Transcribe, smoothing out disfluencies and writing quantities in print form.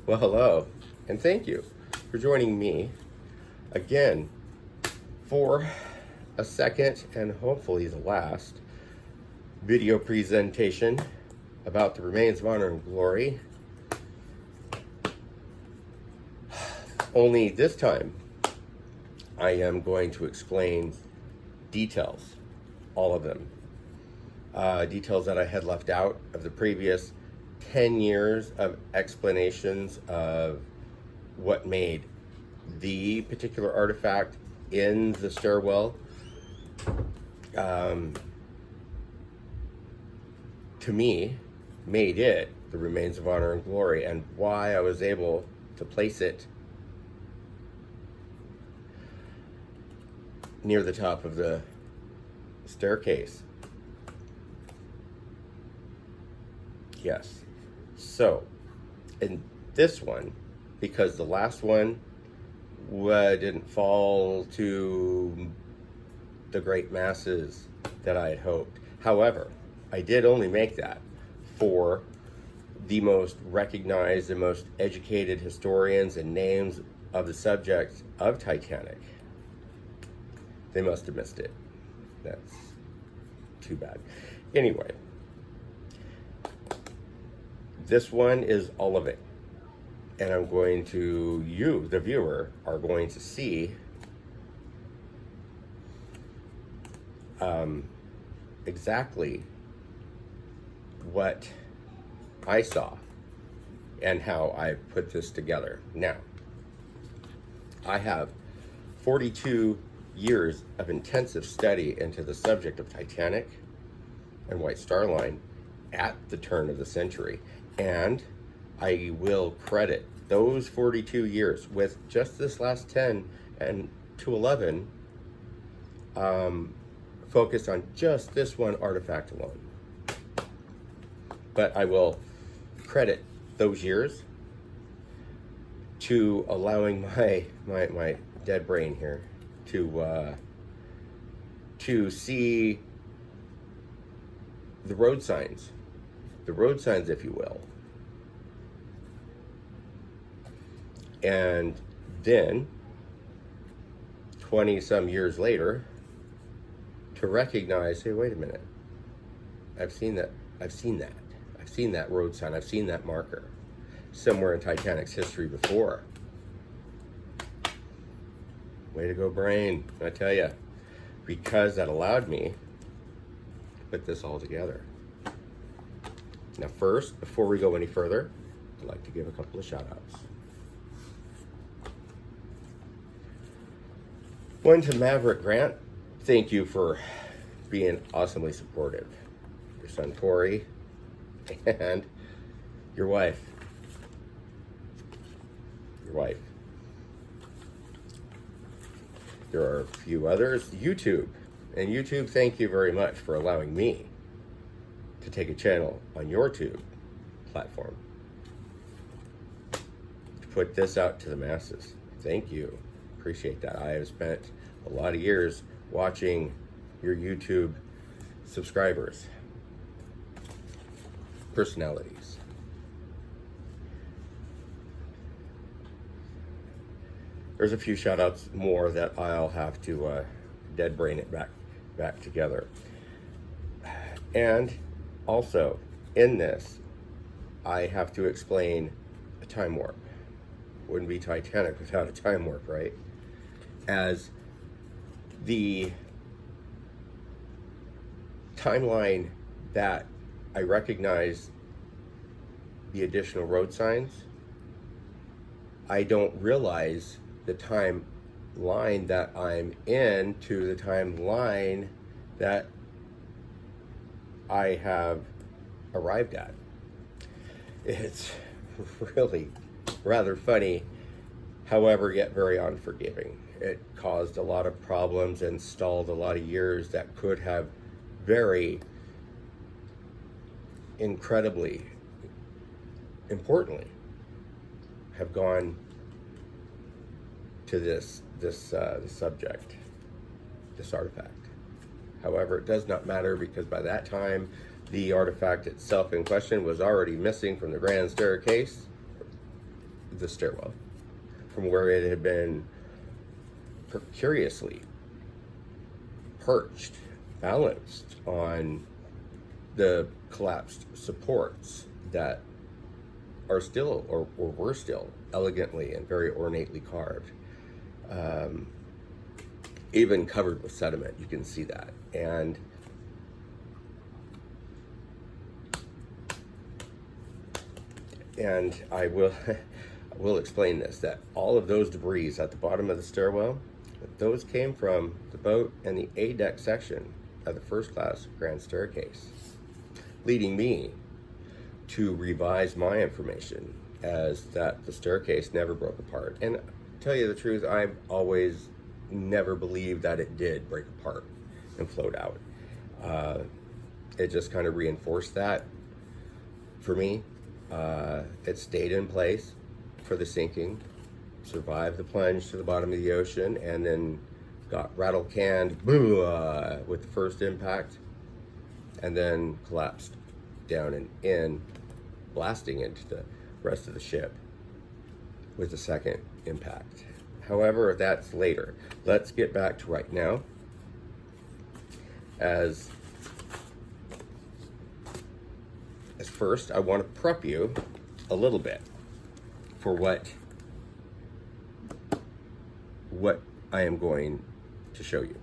Well, hello, and thank you for joining me again for a second and hopefully the last video presentation about the remains of honor and glory. Only this time I am going to explain details, all of them. Details that I had left out of the previous 10 years of explanations of what made the particular artifact in the stairwell to me made it the remains of honor and glory, and why I was able to place it near the top of the staircase. Yes. So, in this one, because the last one didn't fall to the great masses that I had hoped. However, I did only make that for the most recognized and most educated historians and names of the subject of Titanic. They must have missed it. That's too bad. Anyway, this one is all of it. And I'm going to, you, the viewer, are going to see exactly what I saw and how I put this together. Now, I have 42 years of intensive study into the subject of Titanic and White Star Line at the turn of the century. And I will credit those 42 years with just this last 10 and to 11 focused on just this one artifact alone. But I will credit those years to allowing my dead brain here to see the road signs, if you will. And then 20 some years later to recognize, hey, wait a minute, I've seen that road sign, I've seen that marker somewhere in Titanic's history before. Way to go, brain, I tell you, because that allowed me to put this all together. Now first, before we go any further, I'd like to give a couple of shout outs. One to Maverick Grant, thank you for being awesomely supportive. Your son Tori and your wife. There are a few others. YouTube, thank you very much for allowing me to take a channel on your tube platform to put this out to the masses. Thank you. Appreciate that. I have spent a lot of years watching your YouTube subscribers, personalities. There's a few shout outs more that I'll have to dead brain it back together. And also in this, I have to explain a time warp. Wouldn't be Titanic without a time warp, right? As the timeline that I recognize the additional road signs, I don't realize the timeline that I'm in to the timeline that I have arrived at. It's really rather funny, however, yet very unforgiving. It caused a lot of problems and stalled a lot of years that could have very incredibly importantly have gone to this subject, this artifact. However, it does not matter, because by that time the artifact itself in question was already missing from the grand staircase, the stairwell from where it had been precariously perched, balanced on the collapsed supports that are still, or were still, elegantly and very ornately carved. Even covered with sediment, you can see that. And I will will explain this, that all of those debris at the bottom of the stairwell, those came from the boat and the A deck section of the first class grand staircase, leading me to revise my information as that the staircase never broke apart. And to tell you the truth, I've always never believed that it did break apart and float out. It just kind of reinforced that for me. It stayed in place for the sinking, survived the plunge to the bottom of the ocean, and then got rattle canned with the first impact, and then collapsed down and in, blasting into the rest of the ship with the second impact. However, that's later. Let's get back to right now. As first, I want to prep you a little bit for what I am going to show you.